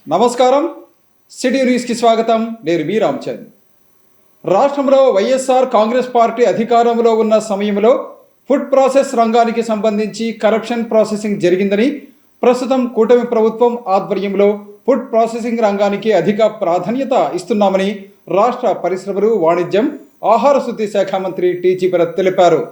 నమస్కారం. సిటీ న్యూస్కి స్వాగతం. నేను బి రామచంద్. రాష్ట్రంలో వైఎస్ఆర్ కాంగ్రెస్ పార్టీ అధికారంలో ఉన్న సమయంలో ఫుడ్ ప్రాసెస్ రంగానికి సంబంధించి కరప్షన్ ప్రాసెసింగ్ జరిగిందని, ప్రస్తుతం కూటమి ప్రభుత్వం ఆధ్వర్యంలో ఫుడ్ ప్రాసెసింగ్ రంగానికి అధిక ప్రాధాన్యత ఇస్తున్నామని రాష్ట్ర పరిశ్రమలు, వాణిజ్యం, ఆహార శుద్ధి శాఖ మంత్రి టీజీ భరత్ తెలిపారు.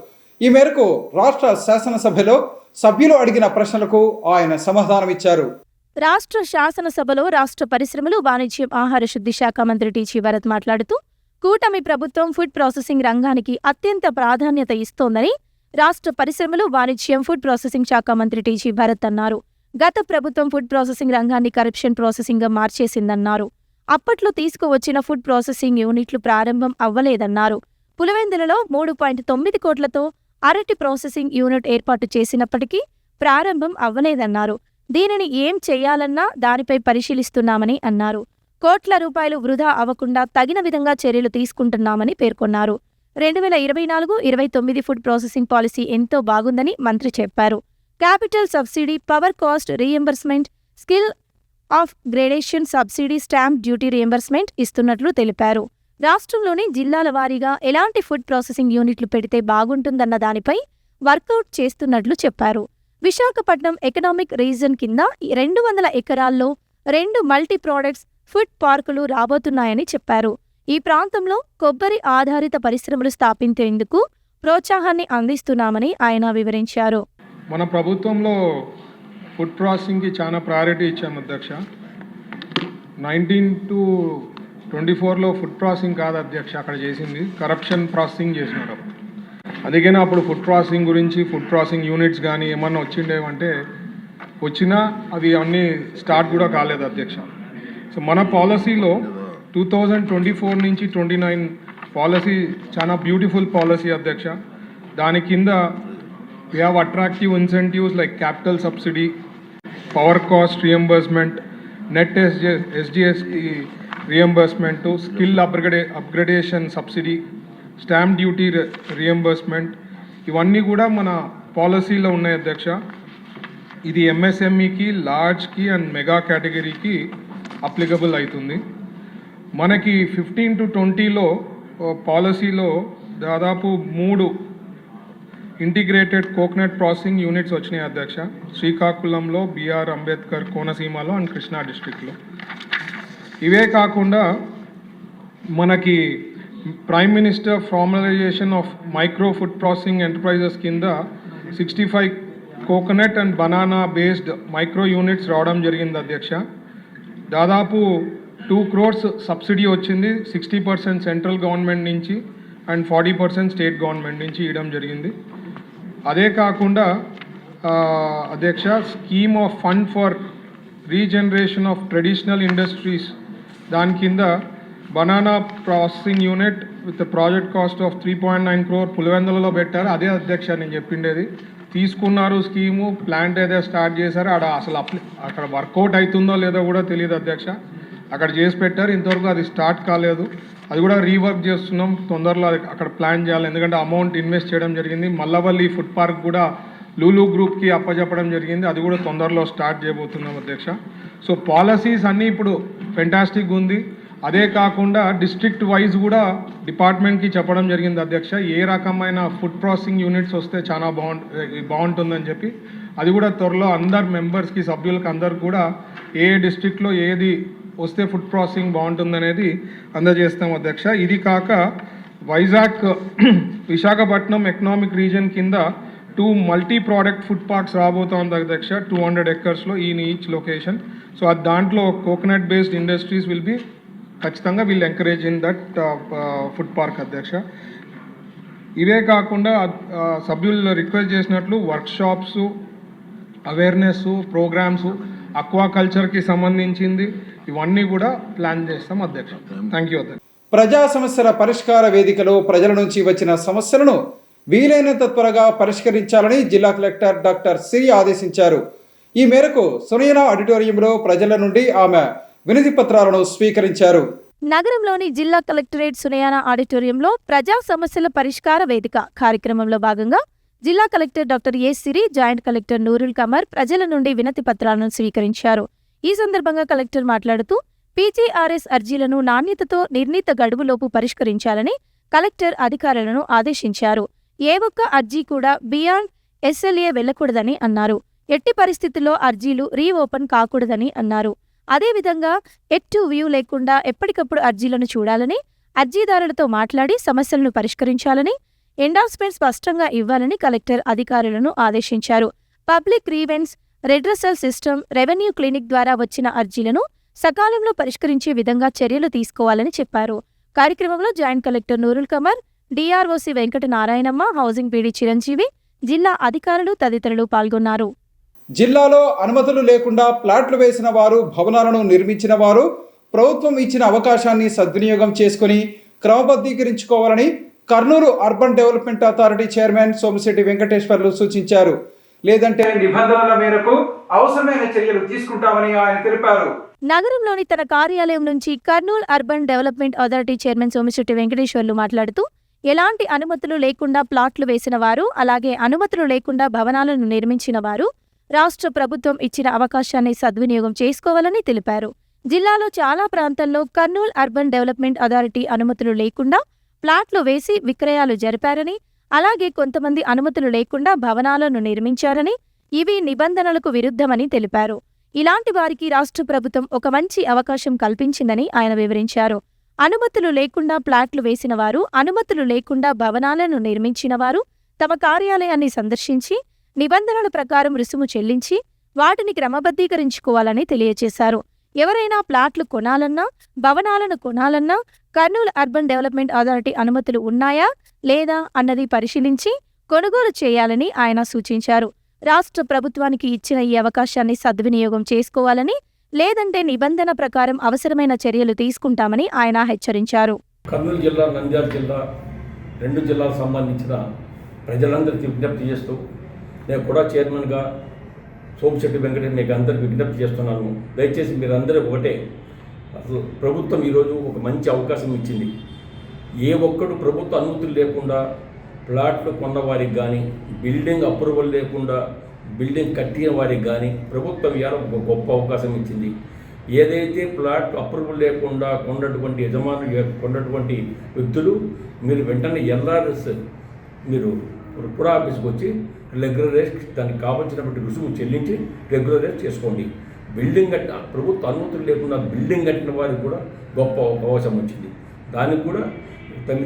ఈ మేరకు రాష్ట్ర శాసనసభలో సభ్యులు అడిగిన ప్రశ్నలకు ఆయన సమాధానమిచ్చారు. రాష్ట్ర శాసనసభలో రాష్ట్ర పరిశ్రమలు, వాణిజ్యం, ఆహార శుద్ధి శాఖ మంత్రి టీజీ భరత్ మాట్లాడుతూ, కూటమి ప్రభుత్వం ఫుడ్ ప్రాసెసింగ్ రంగానికి అత్యంత ప్రాధాన్యత ఇస్తోందని రాష్ట్ర పరిశ్రమలు, వాణిజ్యం, ఫుడ్ ప్రాసెసింగ్ శాఖ మంత్రి టీజీ భరత్ అన్నారు. గత ప్రభుత్వం ఫుడ్ ప్రాసెసింగ్ రంగాన్ని కరప్షన్ ప్రాసెసింగ్గా మార్చేసిందన్నారు. అప్పట్లో తీసుకువచ్చిన ఫుడ్ ప్రాసెసింగ్ యూనిట్లు ప్రారంభం అవ్వలేదన్నారు. పులివెందులలో 3.9 కోట్లతో అరటి ప్రాసెసింగ్ యూనిట్ ఏర్పాటు చేసినప్పటికీ ప్రారంభం అవ్వలేదన్నారు. దీనిని ఏం చెయ్యాలన్నా దానిపై పరిశీలిస్తున్నామని అన్నారు. కోట్ల రూపాయలు వృధా అవ్వకుండా తగిన విధంగా చర్యలు తీసుకుంటున్నామని పేర్కొన్నారు. 2024-29 ఫుడ్ ప్రాసెసింగ్ పాలసీ ఎంతో బాగుందని మంత్రి చెప్పారు. Capital subsidy, power cost reimbursement, skill of gradation subsidy, stamp duty reimbursement ఇస్తున్నట్లు తెలిపారు. రాష్ట్రంలోని జిల్లాల వారీగా ఎలాంటి ఫుడ్ ప్రాసెసింగ్ యూనిట్లు పెడితే బాగుంటుందన్న దానిపై వర్కౌట్ చేస్తున్నట్లు చెప్పారు. విశాఖపట్నం ఎకనామిక్ రీజన్ కింద 200 ఎకరాల్లో 2 మల్టీ ప్రోడక్ట్స్ ఫుడ్ పార్కులు రాబోతున్నాయని చెప్పారు. ఈ ప్రాంతంలో కొబ్బరి ఆధారిత పరిశ్రమలు స్థాపించేందుకు ప్రోత్సాహాన్ని అందిస్తున్నామని ఆయన వివరించారు. మన ప్రభుత్వంలో ఫుడ్ ప్రాసెసింగ్కి చాలా ప్రయారిటీ ఇచ్చాము అధ్యక్ష. 19-24లో ఫుడ్ ప్రాసెసింగ్ కాదు అధ్యక్ష అక్కడ చేసింది, కరప్షన్ ప్రాసెసింగ్ చేసినారు. అందుకనే అప్పుడు ఫుడ్ ప్రాసెసింగ్ గురించి, ఫుడ్ ప్రాసెసింగ్ యూనిట్స్ కానీ ఏమన్నా వచ్చిండేవంటే వచ్చినా అవి అన్నీ స్టార్ట్ కూడా కాలేదు అధ్యక్ష. సో మన పాలసీలో 2024 నుంచి 29 పాలసీ చాలా బ్యూటిఫుల్ పాలసీ అధ్యక్ష. దాని కింద we have attractive incentives like capital subsidy, power cost reimbursement, net SGST reimbursement, skill upgradation subsidy, stamp duty reimbursement. ఇవన్నీ కూడా మన పాలసీలో ఉన్నాయి అధ్యక్ష. ఇది ఎంఎస్ఎంఈకి, లార్జ్కి అండ్ మెగా కేటగిరీకి అప్లికబుల్ అవుతుంది. మనకి 15-20లో పాలసీలో దాదాపు 3 ఇంటిగ్రేటెడ్ కోకోనట్ ప్రాసెసింగ్ యూనిట్స్ వచ్చినాయి అధ్యక్ష. శ్రీకాకుళంలో, బిఆర్ అంబేద్కర్ కోనసీమలో అండ్ కృష్ణా డిస్ట్రిక్ట్లో. ఇవే కాకుండా మనకి prime minister formalisation of micro food processing enterprises కింద 65 coconut and banana based micro units రావడం జరిగింది అధ్యక్ష. దాదాపు 2 crores సబ్సిడీ వచ్చింది. 60% సెంట్రల్ గవర్నమెంట్ నుంచి అండ్ 40% స్టేట్ గవర్నమెంట్ నుంచి ఇవ్వడం జరిగింది. అదే కాకుండా అధ్యక్ష, scheme of fund for regeneration of traditional industries దాని కింద banana processing unit with project cost of 3.9 crore పులివెందులలో పెట్టారు. అదే అధ్యక్ష నేను చెప్పిండేది. తీసుకున్నారు స్కీము, ప్లాంట్ ఏదో స్టార్ట్ చేశారు. అసలు అక్కడ వర్కౌట్ అవుతుందో లేదో కూడా తెలియదు అధ్యక్ష. అక్కడ చేసి పెట్టారు, ఇంతవరకు అది స్టార్ట్ కాలేదు. అది కూడా రీవర్క్ చేస్తున్నాం, తొందరలో అక్కడ ప్లాన్ చేయాలి. ఎందుకంటే అమౌంట్ ఇన్వెస్ట్ చేయడం జరిగింది. మల్లవల్లి ఫుడ్ పార్క్ కూడా లూలు గ్రూప్కి అప్పచెప్పడం జరిగింది. అది కూడా తొందరలో స్టార్ట్ చేయబోతున్నాం అధ్యక్ష. సో పాలసీస్ అన్నీ ఇప్పుడు ఫెంటాస్టిక్ ఉంది. అదే కాకుండా డిస్ట్రిక్ట్ వైజ్ కూడా డిపార్ట్మెంట్కి చెప్పడం జరిగింది అధ్యక్ష. ఏ రకమైన ఫుడ్ ప్రాసెసింగ్ యూనిట్స్ వస్తే చాలా బాగుంటుందని చెప్పి అది కూడా త్వరలో అందరు మెంబర్స్కి, సభ్యులకు అందరికి కూడా ఏ డిస్ట్రిక్ట్లో ఏది వస్తే ఫుడ్ ప్రాసెసింగ్ బాగుంటుందనేది అందజేస్తాం అధ్యక్ష. ఇది కాక వైజాగ్, విశాఖపట్నం ఎకనామిక్ రీజన్ కింద 2 మల్టీ ప్రోడక్ట్ ఫుడ్ పార్క్స్ రాబోతోంది అధ్యక్ష, 200 acresలో ఇన్ ఈచ్ లొకేషన్. సో అది దాంట్లో కోకోనట్ బేస్డ్ ఇండస్ట్రీస్ ఖచ్చితంగా will encourage in that food park అధ్యక్ష. ఇవే కాకుండా సభ్యులు రిక్వెస్ట్ చేసినట్లు వర్క్షాప్స్, అవేర్నెస్ ప్రోగ్రామ్స్, అక్వాకల్చర్కి సంబంధించింది ఇవన్నీ కూడా ప్లాన్ చేస్తాం అధ్యక్ష. థ్యాంక్ యూ అధ్యక్ష. ప్రజా సమస్యల పరిష్కార వేదికలో ప్రజల నుంచి వచ్చిన సమస్యలను వీలైనంత త్వరగా పరిష్కరించాలని జిల్లా కలెక్టర్ డాక్టర్ సిరి ఆదేశించారు. ఈ మేరకు సునయన ఆడిటోరియంలో ప్రజల నుండి ఆమె వినతి పత్రాలను స్వీకరించారు. నగరంలోని జిల్లా కలెక్టరేట్ సునయాన ఆడిటోరియంలో ప్రజా సమస్యల పరిష్కార వేదిక కార్యక్రమంలో భాగంగా జిల్లా collector doctor A Siri, joint collector Noorul Qamar ప్రజల నుండి వినతి పత్రాలను స్వీకరించారు. ఈ సందర్భంగా కలెక్టర్ మాట్లాడుతూ పీజీఆర్ఎస్ అర్జీలను నాణ్యతతో నిర్ణీత గడువులోపు పరిష్కరించాలని కలెక్టర్ అధికారులను ఆదేశించారు. ఏ ఒక్క అర్జీ కూడా బియాండ్ ఎస్ఎల్ఏ వెళ్లకూడదని అన్నారు. ఎట్టి పరిస్థితుల్లో అర్జీలు రీఓపెన్ కాకూడదని అన్నారు. అదేవిధంగా ఎట్ వ్యూ లేకుండా ఎప్పటికప్పుడు అర్జీలను చూడాలని, అర్జీదారులతో మాట్లాడి సమస్యలను పరిష్కరించాలని, ఎండార్స్మెంట్ స్పష్టంగా ఇవ్వాలని కలెక్టర్ అధికారులను ఆదేశించారు. Public grievance redressal system, revenue clinic ద్వారా వచ్చిన అర్జీలను సకాలంలో పరిష్కరించే విధంగా చర్యలు తీసుకోవాలని చెప్పారు. కార్యక్రమంలో joint collector Noorul Qamar, DRO C Venkata Narayanamma, housing PD Chiranjeevi, జిల్లా అధికారులు తదితరులు పాల్గొన్నారు. జిల్లాలో అనుమతులు లేకుండా ప్లాట్లు వేసిన వారు, భవనాలను నిర్మించిన వారు ప్రభుత్వం ఇచ్చిన అవకాశాన్ని సద్వినియోగం చేసుకుని క్రమబద్ధీకరించుకోవాలని Kurnool urban development authority chairman Somisetty Venkateswarlu సూచించారు. లేదంటే నిబంధనల మేరకు అవసరమైన చర్యలు తీసుకుంటామని ఆయన తెలిపారు. నగరంలోని తన కార్యాలయం నుంచి Kurnool urban development authority chairman Somisetty Venkateswarlu మాట్లాడుతూ ఎలాంటి అనుమతులు లేకుండా ప్లాట్లు వేసిన వారు, అలాగే అనుమతులు లేకుండా భవనాలను నిర్మించిన వారు రాష్ట్ర ప్రభుత్వం ఇచ్చిన అవకాశాన్ని సద్వినియోగం చేసుకోవాలని తెలిపారు. జిల్లాలో చాలా ప్రాంతాల్లో కర్నూలు అర్బన్ డెవలప్మెంట్ అథారిటీ అనుమతులు లేకుండా ప్లాట్లు వేసి విక్రయాలు జరిపారని, అలాగే కొంతమంది అనుమతులు లేకుండా భవనాలను నిర్మించారని, ఇవి నిబంధనలకు విరుద్ధమని తెలిపారు. ఇలాంటి వారికి రాష్ట్ర ప్రభుత్వం ఒక మంచి అవకాశం కల్పించిందని ఆయన వివరించారు. అనుమతులు లేకుండా ప్లాట్లు వేసిన వారు, అనుమతులు లేకుండా భవనాలను నిర్మించిన వారు తమ కార్యాలయాన్ని సందర్శించి నిబంధనల ప్రకారం రుసుము చెల్లించి వాటిని క్రమబద్ధీకరించుకోవాలని తెలియజేశారు. ఎవరైనా ప్లాట్లు కొనాలన్నా, భవనాలను కొనాలన్నా కర్నూలు అర్బన్ డెవలప్మెంట్ అథారిటీ అనుమతులు ఉన్నాయా లేదా అన్నది పరిశీలించి కొనుగోలు చేయాలని ఆయన సూచించారు. రాష్ట్ర ప్రభుత్వానికి ఇచ్చిన ఈ అవకాశాన్ని సద్వినియోగం చేసుకోవాలని, లేదంటే నిబంధన ప్రకారం అవసరమైన చర్యలు తీసుకుంటామని ఆయన హెచ్చరించారు. కర్నూలు జిల్లా, నంద్యాల జిల్లా, రెండు జిల్లాలకు సంబంధించిన ప్రజలందరికీ విజ్ఞప్తి చేస్తూ నేను కూడా చైర్మన్గా సోమిశెట్టి వెంకటేశ్వర మీకు అందరికీ విజ్ఞప్తి చేస్తున్నాను. దయచేసి మీరందరూ ఒకటే, అసలు ప్రభుత్వం ఈరోజు ఒక మంచి అవకాశం ఇచ్చింది. ఏ ఒక్కడు ప్రభుత్వ అనుమతులు లేకుండా ప్లాట్లు కొన్నవారికి కానీ, బిల్డింగ్ అప్రూవల్ లేకుండా బిల్డింగ్ కట్టిన వారికి కానీ ప్రభుత్వం ఇవాళ ఒక గొప్ప అవకాశం ఇచ్చింది. ఏదైతే ప్లాట్ అప్రూవల్ లేకుండా కొన్నటువంటి యజమానులు, కొన్నటువంటి వ్యక్తులు మీరు వెంటనే ఎల్ఆర్ఎస్ మీరు పురా ఆఫీస్కి వచ్చి రెగ్యులరైజ్, దానికి కావాల్సినటువంటి రుసుము చెల్లించి రెగ్యులరైజ్ చేసుకోండి. బిల్డింగ్ కట్టిన ప్రభుత్వ అనుమతులు లేకుండా బిల్డింగ్ కట్టిన వారికి కూడా గొప్ప అవకాశం వచ్చింది. దానికి కూడా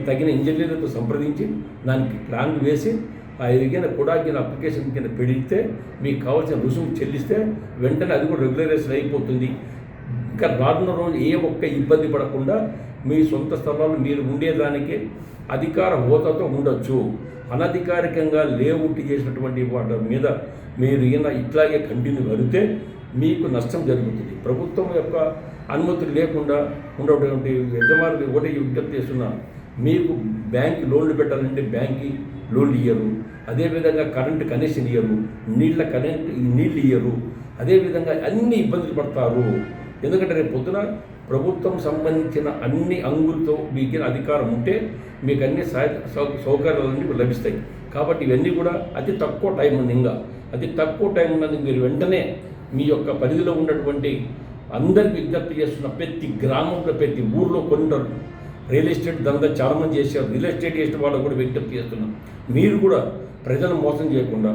తగిన ఇంజనీర్లతో సంప్రదించి దానికి ప్లాన్లు వేసి ఆ ఎదిగిన కూడా అప్లికేషన్ కింద పెడితే మీకు కావాల్సిన రుసుము చెల్లిస్తే వెంటనే అది కూడా రెగ్యులరైజేషన్ అయిపోతుంది. ఇంకా రానున్న రోజు ఏ ఒక్క ఇబ్బంది పడకుండా మీ సొంత స్థలాలు మీరు ఉండేదానికి అధికార హోదాతో ఉండొచ్చు. అనధికారికంగా లేఅవుట్ చేసినటువంటి వాటి మీద మీరు ఇట్లాగే కంటిన్యూ కడితే మీకు నష్టం జరుగుతుంది. ప్రభుత్వం యొక్క అనుమతులు లేకుండా ఉన్నటువంటి యజమానులు ఒకటి విజ్ఞప్తి చేస్తున్నా, మీకు బ్యాంక్ లోన్లు పెట్టాలంటే బ్యాంక్కి లోన్లు ఇయ్యరు, అదేవిధంగా కరెంటు కనెక్షన్ ఇయ్యరు, నీళ్ళు ఇయ్యరు, అదేవిధంగా అన్ని ఇబ్బందులు పడతారు. ఎందుకంటే రేపు పొద్దున ప్రభుత్వం సంబంధించిన అన్ని అంగులతో మీకు అధికారం ఉంటే మీకు అన్ని సౌకర్యాలన్నీ లభిస్తాయి. కాబట్టి ఇవన్నీ కూడా అతి తక్కువ టైం ఉంది. అతి తక్కువ టైం ఉన్నందుకు మీరు వెంటనే మీ యొక్క పరిధిలో ఉన్నటువంటి అందరికి విజ్ఞప్తి చేస్తున్న, ప్రతి గ్రామంలో ప్రతి ఊర్లో కొంటారు రియల్ ఎస్టేట్ దందా చాలామంది చేశారు. రియల్ ఎస్టేట్ చేసిన వాళ్ళకు కూడా విజ్ఞప్తి చేస్తున్నాం, మీరు కూడా ప్రజలను మోసం చేయకుండా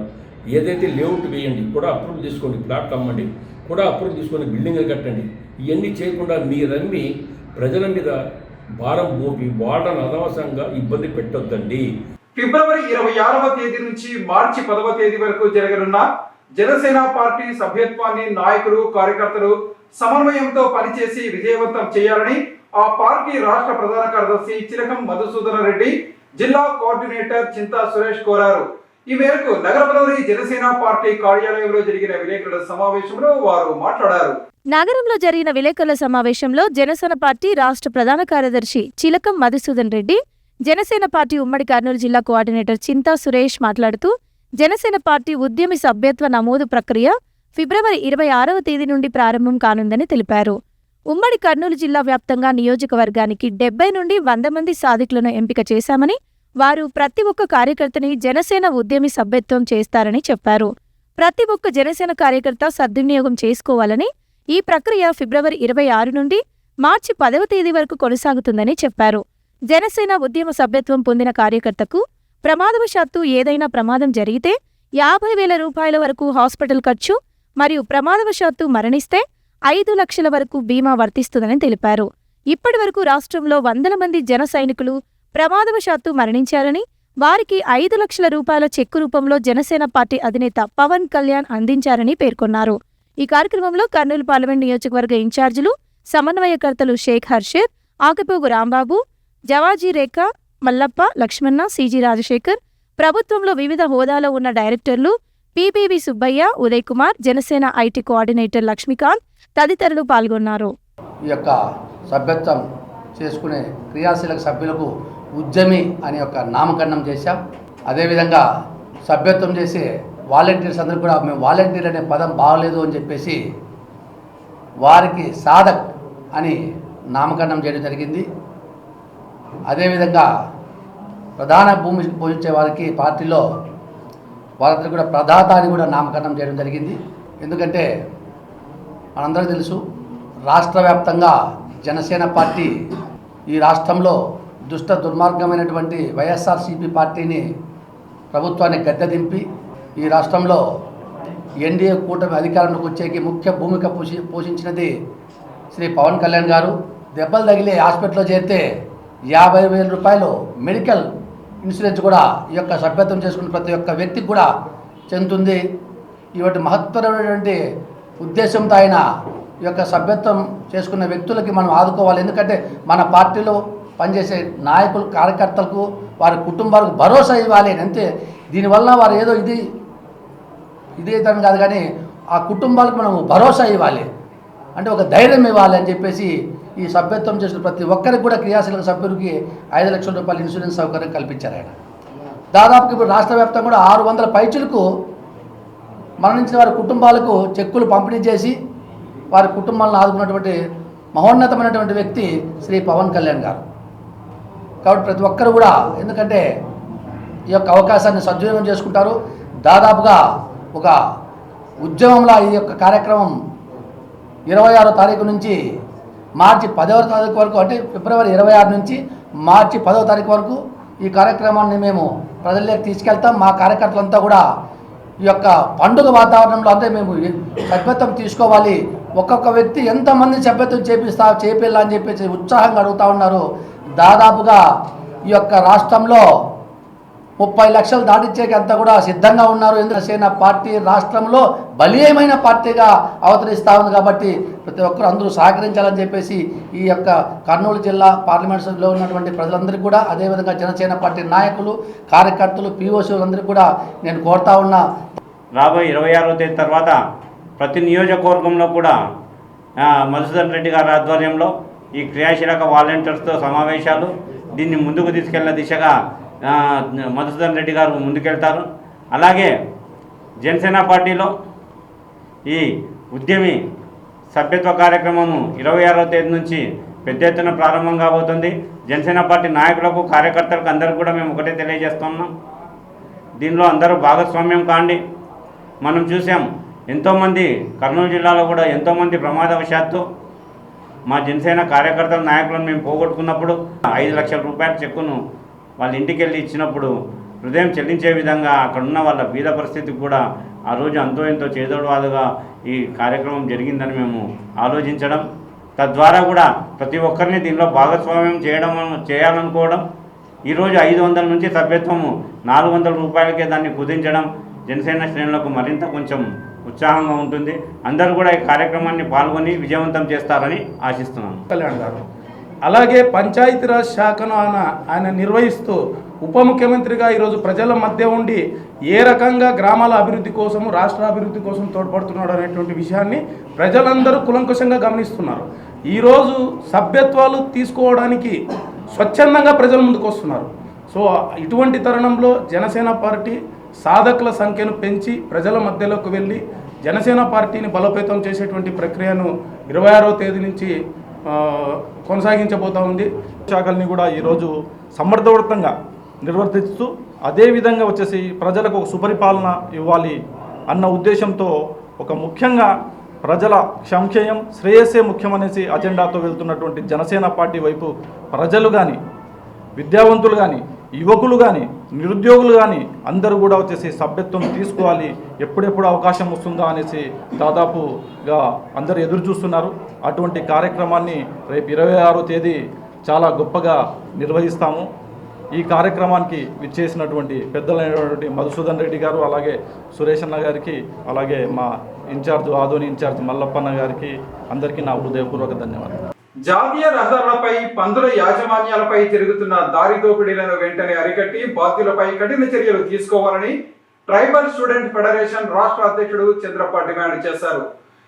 ఏదైతే లేఅవుట్ వేయండి, కూడా అప్రూవల్ తీసుకోండి, ప్లాట్లు అమ్మండి, కూడా అప్రూవల్ తీసుకొని బిల్డింగ్లు కట్టండి. ఇవన్నీ చేయకుండా మీరమ్మి ప్రజల మీద భారం మోపి వాళ్ళని అనవసరంగా ఇబ్బంది పెట్టొద్దండి. ఫిబ్రవరి 26వ తేదీ నుంచి మార్చి 10వ తేదీ వరకు జరగనున్న జనసేన పార్టీ సభ్యత్వాన్ని నాయకులు, కార్యకర్తలు సమన్వయంతో పనిచేసి విజయవంతం చేయాలని ఆ పార్టీ రాష్ట్ర ప్రధాన కార్యదర్శి చిలకం మధుసూదన రెడ్డి, జిల్లా కోఆర్డినేటర్ చింతా సురేష్ కోరారు. ఈ మేరకు నగరంలోని జనసేన పార్టీ కార్యాలయంలో జరిగిన విలేకరుల సమావేశంలో వారు మాట్లాడారు. నగరంలో జరిగిన విలేకరుల సమావేశంలో జనసేన పార్టీ రాష్ట్ర ప్రధాన కార్యదర్శి చిలకం మధుసూదన్ రెడ్డి, జనసేన పార్టీ ఉమ్మడి కర్నూలు జిల్లా కోఆర్డినేటర్ చింతా సురేష్ మాట్లాడుతూ జనసేన పార్టీ ఉద్యమి సభ్యత్వ నమోదు ప్రక్రియ ఫిబ్రవరి 26వ తేదీ నుండి ప్రారంభం కానుందని తెలిపారు. ఉమ్మడి కర్నూలు జిల్లా వ్యాప్తంగా నియోజకవర్గానికి 70 నుండి 100 మంది సాధికులను ఎంపిక చేశామని, వారు ప్రతి ఒక్క కార్యకర్తని జనసేన ఉద్యమి సభ్యత్వం చేస్తారని చెప్పారు. ప్రతి ఒక్క జనసేన కార్యకర్త సద్వినియోగం చేసుకోవాలని, ఈ ప్రక్రియ ఫిబ్రవరి 26 నుండి మార్చి 10వ తేదీ వరకు కొనసాగుతుందని చెప్పారు. జనసేన ఉద్యమ సభ్యత్వం పొందిన కార్యకర్తకు ప్రమాదవశాత్తు ఏదైనా ప్రమాదం జరిగితే 50,000 రూపాయల వరకు హాస్పిటల్ ఖర్చు మరియు ప్రమాదవశాత్తు మరణిస్తే 5 లక్షల వరకు బీమా వర్తిస్తుందని తెలిపారు. ఇప్పటి వరకు రాష్ట్రంలో 100 మంది జన సైనికులు ప్రమాదవశాత్తు మరణించారని, వారికి 5 లక్షల రూపాయల చెక్కు రూపంలో జనసేన పార్టీ అధినేత పవన్ కళ్యాణ్ అందించారని పేర్కొన్నారు. ఈ కార్యక్రమంలో కర్నూలు పార్లమెంట్ నియోజకవర్గ ఇన్ఛార్జీలు, సమన్వయకర్తలు షేక్ హర్షద్, ఆకపోగు రాంబాబు, జవాజీ రేఖ, మల్లప్ప, లక్ష్మణ, సిజి రాజశేఖర్, ప్రభుత్వంలో వివిధ హోదాలో ఉన్న డైరెక్టర్లు పిబివి సుబ్బయ్య, ఉదయ్ కుమార్, జనసేన ఐటీ కోఆర్డినేటర్ లక్ష్మీకాంత్ తదితరులు పాల్గొన్నారు. ఈ యొక్క సభ్యత్వం చేసుకునే క్రియాశీలక సభ్యులకు ఉద్యమి అనే ఒక నామకరణం చేశాం. అదేవిధంగా సభ్యత్వం చేసే వాలంటీర్స్ అందరూ కూడా మేము వాలంటీర్ అనే పదం బాగలేదు అని చెప్పేసి వారికి సాధక్ అని నామకరణం చేయడం జరిగింది. అదేవిధంగా ప్రధాన భూమి పోషించే వారికి పార్టీలో వాళ్ళందరూ కూడా ప్రదాత అని కూడా నామకరణం చేయడం జరిగింది. ఎందుకంటే మనందరికీ తెలుసు, రాష్ట్ర వ్యాప్తంగా జనసేన పార్టీ ఈ రాష్ట్రంలో దుష్ట దుర్మార్గమైనటువంటి వైఎస్ఆర్సీపీ పార్టీని ప్రభుత్వాన్ని గద్దెదింపి ఈ రాష్ట్రంలో ఎన్డీఏ కూటమి అధికారంలోకి వచ్చేకి ముఖ్య భూమిక పోషించినది శ్రీ పవన్ కళ్యాణ్ గారు. దెబ్బలు తగిలి హాస్పిటల్లో చేరితే 50,000 రూపాయలు మెడికల్ ఇన్సూరెన్స్ కూడా ఈ యొక్క సభ్యత్వం చేసుకున్న ప్రతి ఒక్క వ్యక్తికి కూడా చెందుతుంది. ఇటువంటి మహత్తరమైనటువంటి ఉద్దేశంతో ఆయన ఈ యొక్క సభ్యత్వం చేసుకున్న వ్యక్తులకి మనం ఆదుకోవాలి. ఎందుకంటే మన పార్టీలో పనిచేసే నాయకులు, కార్యకర్తలకు, వారి కుటుంబాలకు భరోసా ఇవ్వాలి. అంతే, దీనివల్ల వారు ఏదో ఇది తరం కాదు, కానీ ఆ కుటుంబాలకు మనం భరోసా ఇవ్వాలి, అంటే ఒక ధైర్యం ఇవ్వాలి అని చెప్పేసి ఈ సభ్యత్వం చేసిన ప్రతి ఒక్కరికి కూడా క్రియాశీలక సభ్యుడికి 5 లక్షల రూపాయల ఇన్సూరెన్స్ సౌకర్యం కల్పించారు ఆయన. దాదాపుకి ఇప్పుడు రాష్ట్ర వ్యాప్తంగా కూడా 600 పైచులకు మరణించిన వారి కుటుంబాలకు చెక్కులు పంపిణీ చేసి వారి కుటుంబాలను ఆదుకున్నటువంటి మహోన్నతమైనటువంటి వ్యక్తి శ్రీ పవన్ కళ్యాణ్ గారు. కాబట్టి ప్రతి ఒక్కరు కూడా, ఎందుకంటే ఈ యొక్క అవకాశాన్ని సద్వినియోగం చేసుకుంటారు. దాదాపుగా ఒక ఉద్యమంలో ఈ యొక్క కార్యక్రమం 26వ తారీఖు నుంచి మార్చి 10వ తారీఖు వరకు, అంటే ఫిబ్రవరి 26 నుంచి మార్చి 10వ తారీఖు వరకు ఈ కార్యక్రమాన్ని మేము ప్రజల్లోకి తీసుకెళ్తాం. మా కార్యకర్తలంతా కూడా ఈ యొక్క పండుగ వాతావరణంలో అంటే మేము సభ్యత్వం తీసుకోవాలి, ఒక్కొక్క వ్యక్తి ఎంతమంది సభ్యత్వం చేపిల్లా అని చెప్పేసి ఉత్సాహంగా అడుగుతూ ఉన్నారు. దాదాపుగా ఈ యొక్క రాష్ట్రంలో 30 లక్షలు దాటించేకి అంతా కూడా సిద్ధంగా ఉన్నారు. జనసేన పార్టీ రాష్ట్రంలో బలీయమైన పార్టీగా అవతరిస్తూ ఉంది. కాబట్టి ప్రతి ఒక్కరు అందరూ సహకరించాలని చెప్పేసి ఈ యొక్క కర్నూలు జిల్లా పార్లమెంట్లో ఉన్నటువంటి ప్రజలందరికీ కూడా, అదేవిధంగా జనసేన పార్టీ నాయకులు, కార్యకర్తలు, పీఓసీలందరికీ కూడా నేను కోరుతా ఉన్నా. రాబోయే 26వ తేదీ తర్వాత ప్రతి నియోజకవర్గంలో కూడా మధుసూదన్ రెడ్డి గారి ఆధ్వర్యంలో ఈ క్రియాశీలక వాలంటీర్స్తో సమావేశాలు, దీన్ని ముందుకు తీసుకెళ్లే దిశగా మధుసూదన్ రెడ్డి గారు ముందుకెళ్తారు. అలాగే జనసేన పార్టీలో ఈ ఉద్యమి సభ్యత్వ కార్యక్రమము 26వ తేదీ నుంచి పెద్ద ఎత్తున ప్రారంభం కాబోతుంది. జనసేన పార్టీ నాయకులకు, కార్యకర్తలకు అందరికీ కూడా మేము ఒకటే తెలియజేస్తున్నాం, దీనిలో అందరూ భాగస్వామ్యం కాండి. మనం చూసాం, ఎంతోమంది కర్నూలు జిల్లాలో కూడా ఎంతోమంది ప్రమాదవశాత్తు మా జనసేన కార్యకర్తల నాయకులను మేము పోగొట్టుకున్నప్పుడు 5 లక్షల రూపాయల చెక్కును వాళ్ళ ఇంటికి వెళ్ళి ఇచ్చినప్పుడు హృదయం చెల్లించే విధంగా అక్కడున్న వాళ్ళ బీద పరిస్థితికి కూడా ఆ రోజు అంతో ఎంతో చేదోడువాదుగా ఈ కార్యక్రమం జరిగిందని మేము ఆలోచించడం, తద్వారా కూడా ప్రతి ఒక్కరిని దీనిలో భాగస్వామ్యం చేయాలనుకోవడం, ఈరోజు 500 నుంచి సభ్యత్వము 400 రూపాయలకే దాన్ని కుదించడం జనసేన శ్రేణులకు మరింత కొంచెం ఉత్సాహంగా ఉంటుంది. అందరూ కూడా ఈ కార్యక్రమాన్ని పాల్గొని విజయవంతం చేస్తారని ఆశిస్తున్నాను. కళ్యాణ్ గారు అలాగే పంచాయతీరాజ్ శాఖను ఆయన నిర్వహిస్తూ ఉప ముఖ్యమంత్రిగా ఈరోజు ప్రజల మధ్య ఉండి ఏ రకంగా గ్రామాల అభివృద్ధి కోసము, రాష్ట్ర అభివృద్ధి కోసం తోడ్పడుతున్నాడు అనేటువంటి విషయాన్ని ప్రజలందరూ కులంకుశంగా గమనిస్తున్నారు. ఈరోజు సభ్యత్వాలు తీసుకోవడానికి స్వచ్ఛందంగా ప్రజల ముందుకు వస్తున్నారు. సో ఇటువంటి తరుణంలో జనసేన పార్టీ సాధకుల సంఖ్యను పెంచి ప్రజల మధ్యలోకి వెళ్ళి జనసేన పార్టీని బలోపేతం చేసేటువంటి ప్రక్రియను 26వ తేదీ నుంచి కొనసాగించబోతూ ఉంది. శాఖల్ని కూడా ఈరోజు సమర్థవంతంగా నిర్వర్తిస్తూ అదేవిధంగా వచ్చేసి ప్రజలకు ఒక సుపరిపాలన ఇవ్వాలి అన్న ఉద్దేశంతో ఒక ముఖ్యంగా ప్రజల సంక్షేమం శ్రేయస్సే ముఖ్యమనేసి అజెండాతో వెళ్తున్నటువంటి జనసేన పార్టీ వైపు ప్రజలు కానీ, విద్యావంతులు కానీ, యువకులు కానీ, నిరుద్యోగులు కానీ అందరూ కూడా వచ్చేసి సభ్యత్వం తీసుకోవాలి, ఎప్పుడెప్పుడు అవకాశం వస్తుందా అనేసి దాదాపుగా అందరూ ఎదురు చూస్తున్నారు. అటువంటి కార్యక్రమాన్ని రేపు 26వ తేదీ చాలా గొప్పగా నిర్వహిస్తాము. ఈ కార్యక్రమానికి విచ్చేసినటువంటి పెద్దలైనటువంటి మధుసూదన్ రెడ్డి గారు, అలాగే సురేష్ అన్న గారికి, అలాగే మా ఇన్ఛార్జ్ ఆదోని ఇన్ఛార్జ్ మల్లప్పన్న గారికి అందరికీ నా హృదయపూర్వక ధన్యవాదాలు. జాతీయ రహదారులపై పందుల యాజమాన్యాలపై తిరుగుతున్న దారి దోపిడీలను వెంటనే అరికట్టి బాధ్యులపై కఠిన చర్యలు తీసుకోవాలని ట్రైబల్ స్టూడెంట్ ఫెడరేషన్ రాష్ట్ర అధ్యక్షుడు చంద్రప్ప డిమాండ్ చేశారు.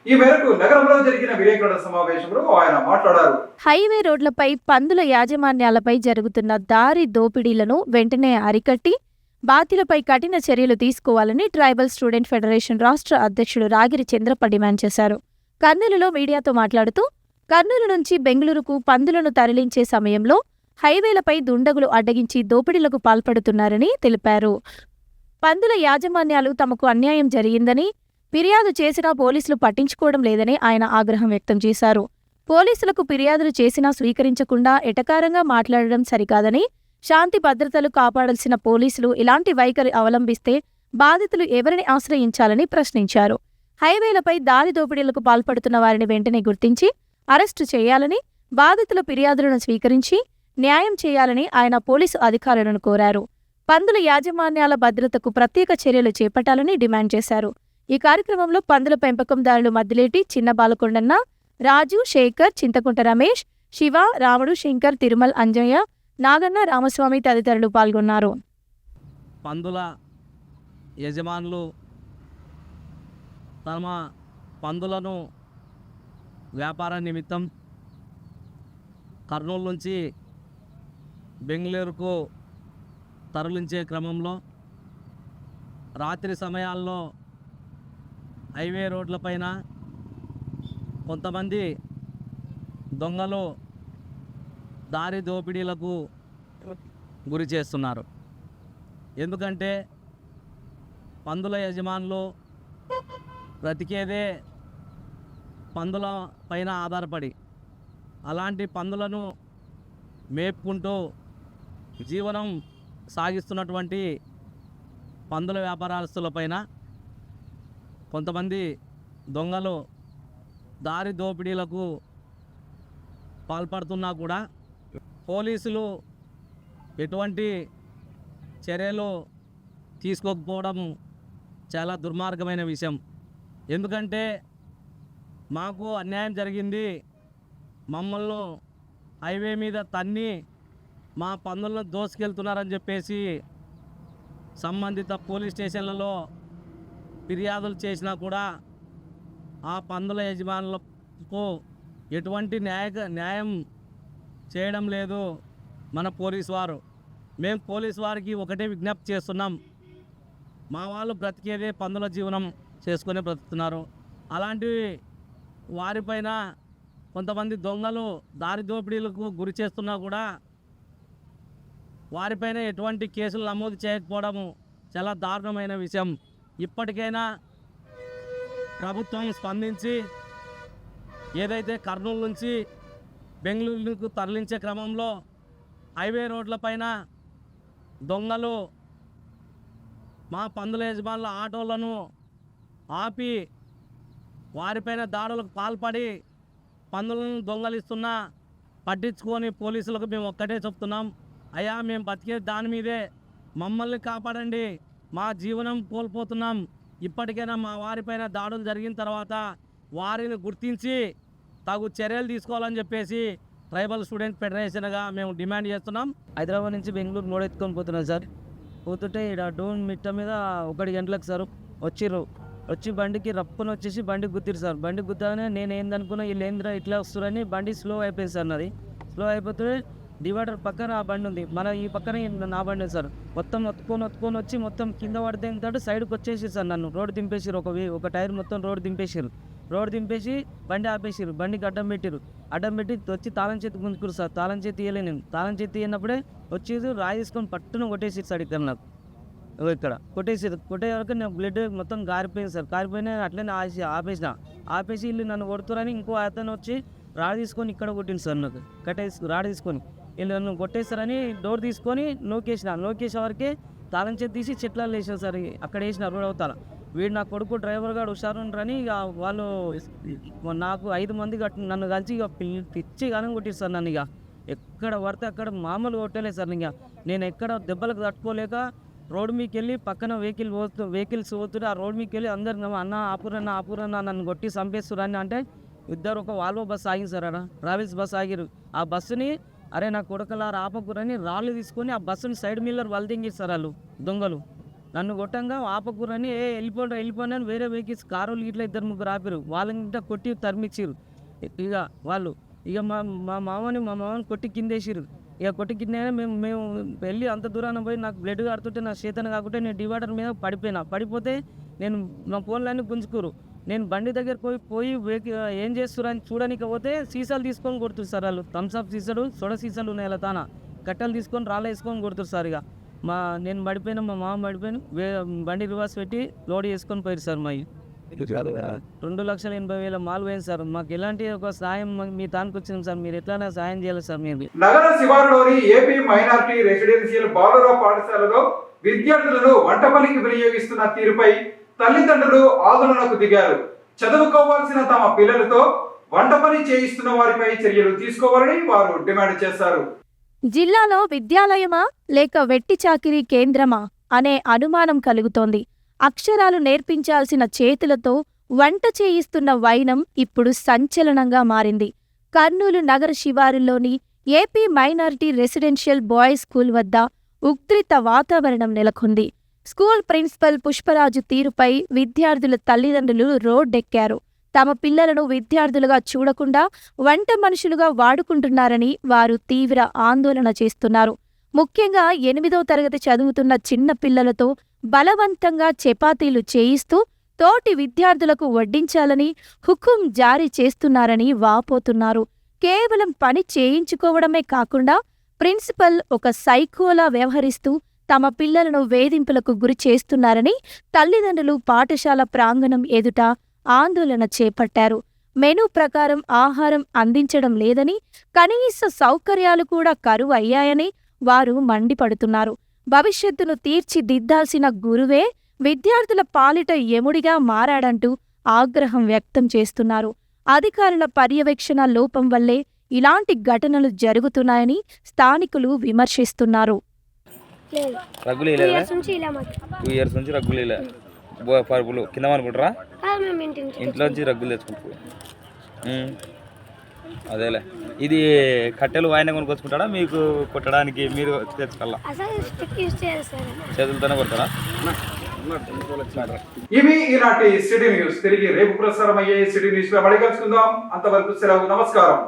ఈ మేరకు నగరంలో జరిగిన విలేకరుల సమావేశంలో ఆయన మాట్లాడారు. హైవే రోడ్లపై పందుల యాజమాన్యాలపై జరుగుతున్న దారి దోపిడీలను వెంటనే అరికట్టి బాధ్యులపై కఠిన చర్యలు తీసుకోవాలని ట్రైబల్ స్టూడెంట్ ఫెడరేషన్ రాష్ట్ర అధ్యక్షుడు రాగిరి చంద్రప్ప డిమాండ్ చేశారు. కర్నూలులో మీడియాతో మాట్లాడుతూ కర్నూలు నుంచి బెంగళూరుకు పందులను తరలించే సమయంలో హైవేలపై దుండగులు అడ్డగించి దోపిడీలకు పాల్పడుతున్నారని తెలిపారు. పందుల యాజమాన్యాలు తమకు అన్యాయం జరిగిందని, ఫిర్యాదు చేసినా పోలీసులు పట్టించుకోవడం లేదని ఆయన ఆగ్రహం వ్యక్తం చేశారు. పోలీసులకు ఫిర్యాదులు చేసినా స్వీకరించకుండా ఎటకారంగా మాట్లాడడం సరికాదని, శాంతి భద్రతలు కాపాడాల్సిన పోలీసులు ఇలాంటి వైఖరి అవలంబిస్తే బాధితులు ఎవరిని ఆశ్రయించాలని ప్రశ్నించారు. హైవేలపై దారి దోపిడీలకు పాల్పడుతున్న వారిని వెంటనే గుర్తించి అరెస్టు చేయాలని, బాధితుల ఫిర్యాదులను స్వీకరించి న్యాయం చేయాలని ఆయన పోలీసు అధికారులను కోరారు. పందుల యాజమాన్యాల భద్రతకు ప్రత్యేక చర్యలు చేపట్టాలని డిమాండ్ చేశారు. ఈ కార్యక్రమంలో పందుల పెంపకందారులు మద్దిలేటి, చిన్న బాలకొండన్న, రాజు, శేఖర్, చింతకుంట రమేష్, శివ, రాముడు, శంకర్, తిరుమల్, అంజయ్య, నాగన్న, రామస్వామి తదితరులు పాల్గొన్నారు. పందుల యజమానులు తమ పందులను వ్యాపార నిమిత్తం కర్నూలు నుంచి బెంగళూరుకు తరలించే క్రమంలో రాత్రి సమయాల్లో హైవే రోడ్లపైన కొంతమంది దొంగలు దారి దోపిడీలకు గురి చేస్తున్నారు. ఎందుకంటే పందుల యజమానులు బ్రతికేదే పందుల పైన ఆధారపడి, అలాంటి పందులను మేపుకుంటూ జీవనం సాగిస్తున్నటువంటి పందుల వ్యాపారస్తులపైన కొంతమంది దొంగలు దారి దోపిడీలకు పాల్పడుతున్నా కూడా పోలీసులు ఎటువంటి చర్యలు తీసుకోకపోవడం చాలా దుర్మార్గమైన విషయం. ఎందుకంటే మాకు అన్యాయం జరిగింది, మమ్మల్ని హైవే మీద తన్ని మా పందులను దోసుకెళ్తున్నారని చెప్పేసి సంబంధిత పోలీస్ స్టేషన్లలో ఫిర్యాదులు చేసినా కూడా ఆ పందుల యజమానులకు ఎటువంటి న్యాయం చేయడం లేదు మన పోలీసు వారు. మేము పోలీసు వారికి ఒకటే విజ్ఞప్తి చేస్తున్నాం, మా వాళ్ళు బ్రతికేదే పందుల జీవనం చేసుకునే బ్రతుకుతున్నారు. అలాంటి వారిపైన కొంతమంది దొంగలు దారి దోపిడీలకు గురి చేస్తున్నా కూడా వారిపైన ఎటువంటి కేసులు నమోదు చేయకపోవడం చాలా దారుణమైన విషయం. ఇప్పటికైనా ప్రభుత్వం స్పందించి ఏదైతే కర్నూలు నుంచి బెంగళూరుకు తరలించే క్రమంలో హైవే రోడ్లపైన దొంగలు మా పందుల యజమానుల ఆటోలను ఆపి వారిపైన దాడులకు పాల్పడి పందులను దొంగలిస్తున్నా పట్టించుకొని పోలీసులకు మేము ఒక్కటే చెప్తున్నాం, అయ్యా మేము బతికే దాని మీదే, మమ్మల్ని కాపాడండి, మా జీవనం కోల్పోతున్నాం. ఇప్పటికైనా మా వారిపైన దాడులు జరిగిన తర్వాత వారిని గుర్తించి తగు చర్యలు తీసుకోవాలని చెప్పేసి ట్రైబల్ స్టూడెంట్ ఫెడరేషన్గా మేము డిమాండ్ చేస్తున్నాం. హైదరాబాద్ నుంచి బెంగళూరు మూడు ఎత్తుకొని పోతున్నాం సార్. పోతుంటే ఇక్కడ డోన్ మిట్ట మీద 1 గంటలకు సార్ వచ్చి బండికి రప్పుకొని వచ్చేసి బండికి గుద్దిరు సార్. బండికి గుద్దానే నేను ఏందనుకున్నా వీళ్ళు ఏంద్రా ఇట్లా వస్తున్నారని బండి స్లో అయిపోయింది సార్. నాది స్లో అయిపోతే డివైడర్ పక్కన ఆ బండి ఉంది, మన ఈ పక్కన నా బండి ఉంది సార్. మొత్తం ఒత్తుకొని వచ్చి మొత్తం కింద పడితే ఏంటంటే సైడ్కి వచ్చేసి సార్ నన్ను రోడ్డు దింపేసారు. ఒక టైర్ మొత్తం రోడ్డు దింపేసి బండి ఆపేసారు. బండికి అడ్డం పెట్టి వచ్చి తాళం చేతి గుంజుకురు సార్. తాళం చేతి ఇవ్వలే, నేను తాళం చేతి ఇవ్వనప్పుడే వచ్చేసి రాయి తీసుకొని పట్టున కొట్టేసి సార్ ఇక్కడ నాకు. ఇక్కడ కొట్టేసారు. కొట్టే వరకు నా బ్లడ్ మొత్తం గారిపోయింది సార్. కారిపోయినా అట్లనే ఆపేసి వీళ్ళు నన్ను కొడుతురని ఇంకో అతను వచ్చి రాడ్ తీసుకొని ఇక్కడ కొట్టింది సార్. నాకు రాడ్ తీసుకొని వీళ్ళు నన్ను కొట్టేస్తారని డోర్ తీసుకొని నోకేసే వరకే తాళం చేతి తీసి చెట్లలో వేసారు సార్. అక్కడ వేసిన రోడ్ అవతల. వీడు నా కొడుకు డ్రైవర్ గారు హుషారుండ్రని ఇక వాళ్ళు నాకు 5 మంది నన్ను కలిసి ఇక పిచ్చి గానం కొట్టిరు సార్. నన్ను ఇక ఎక్కడ పడితే అక్కడ మామూలు కొట్టలేదు సార్. ఇక నేను ఎక్కడ దెబ్బలకు తట్టుకోలేక రోడ్డు మీకు వెళ్ళి పక్కన వెహికల్స్ పోతుంటే ఆ రోడ్ మీకు వెళ్ళి అందరు అన్న ఆపురన్న నన్ను కొట్టి చంపేస్తురని అంటే ఇద్దరు ఒక వాల్వో బస్సు ఆగింది సార్. అక్కడ ట్రావెల్స్ బస్సు ఆగిరు. ఆ బస్సుని అరే నా కొడుకలారా ఆపకూరని రాళ్ళు తీసుకొని ఆ బస్సుని సైడ్ మిల్లర్ వలదింగిరు సార్ వాళ్ళు దొంగలు. నన్ను కొట్టంగా ఆపకూరని వెళ్ళిపోండి అని వేరే వెహికల్స్ కారులు ఇట్లా 2-3 ఆపారు. వాళ్ళని ఇంట కొట్టి తరిమిచ్చిరు. ఇక వాళ్ళు ఇక మా మామని కొట్టి కిందేసిరు. ఇక కొట్టి కింద మేము వెళ్ళి అంత దూరాన పోయి నాకు బ్లడ్ కారుతుంటే నా చేతన కాకుంటే నేను డివైడర్ మీద పడిపోతే నేను నా ఫోన్లన్నీ గుంజుకోరు. నేను బండి దగ్గర పోయి ఏం చేస్తున్నారు అని చూడడానికి పోతే సీసాలు తీసుకొని కొడుతున్నారు సార్ వాళ్ళు. థమ్స్అప్ సీసాలు సొడ సీసాలు ఉన్నాయి అలా తాన కట్టెలు తీసుకొని రాళ్ళు వేసుకొని కొడుతున్నారు సార్. ఇక నేను పడిపోయినా మా మామ పడిపోయిన బండి రివర్స్ పెట్టి లోడ్ చేసుకొని పోయారు సార్. మా 2,80,000 మాల్ పోయింది సార్. మాకు ఎలాంటి ఒక సాయం మీ తానికి వచ్చింది సార్. మీరు ఎట్లా సాయం చేయాలి సార్? మీరు నగర శివారులోని ఏపీ మైనారిటీ రెసిడెన్షియల్ బాలుర పాఠశాలలో విద్యార్థులను వంట పనికి వినియోగిస్తున్న తీరుపై తల్లిదండ్రులు ఆందోళనకు దిగారు. చదువుకోవాల్సిన తమ పిల్లలతో వంట పని చేయిస్తున్న వారిపై చర్యలు తీసుకోవాలని వారు డిమాండ్ చేశారు. జిల్లాలో విద్యాలయమా లేక వెట్టి చాకిరీ కేంద్రమా అనే అనుమానం కలుగుతోంది. అక్షరాలు నేర్పించాల్సిన చేతులతో వంట చేయిస్తున్న వైనం ఇప్పుడు సంచలనంగా మారింది. కర్నూలు నగర శివారుల్లోని AP minority residential boys school వద్ద ఉద్రిక్త వాతావరణం నెలకొంది. స్కూల్ ప్రిన్సిపల్ పుష్పరాజు తీరుపై విద్యార్థుల తల్లిదండ్రులు రోడ్డెక్కారు. తమ పిల్లలను విద్యార్థులుగా చూడకుండా వంట మనుషులుగా వాడుకుంటున్నారని వారు తీవ్ర ఆందోళన చేస్తున్నారు. ముఖ్యంగా 8వ తరగతి చదువుతున్న చిన్న పిల్లలతో బలవంతంగా చపాతీలు చేయిస్తూ తోటి విద్యార్థులకు వడ్డించాలని హుకుం జారీ చేస్తున్నారని వాపోతున్నారు. కేవలం పని చేయించుకోవడమే కాకుండా ప్రిన్సిపల్ ఒక సైకోలా వ్యవహరిస్తూ తమ పిల్లలను వేధింపులకు గురి చేస్తున్నారని తల్లిదండ్రులు పాఠశాల ప్రాంగణం ఎదుట ఆందోళన చేపట్టారు. మెనూ ప్రకారం ఆహారం అందించడం లేదని, కనీస సౌకర్యాలు కూడా కరువు అయ్యాయని వారు మండిపడుతున్నారు. భవిష్యత్తును తీర్చిదిద్దాల్సిన గురువే విద్యార్థుల పాలిట యముడిగా మారాడంటూ ఆగ్రహం వ్యక్తం చేస్తున్నారు. అధికారుల పర్యవేక్షణ లోపం వల్లే ఇలాంటి ఘటనలు జరుగుతున్నాయని స్థానికులు విమర్శిస్తున్నారు. 2 ఇయర్స్ నుంచి రగ్గులు పరుపులు కింద అనుకుంటారా? ఇంట్లోంచి రగ్గులు తెచ్చుకుంటారు. అదేలే, ఇది కట్టెలు వాయిన కొనుక్కొచ్చుకుంటాడా మీకు కొట్టడానికి? మీరు తెచ్చుకోవాలా? చేతులతోనే కొడతారా? ఇవి ఈనాటి సిటీ న్యూస్. తిరిగి రేపు ప్రసారం అయ్యే సిటీ న్యూస్ లో మళ్ళీ కలుసుకుందాం. అంతవరకు సెలవు. నమస్కారం.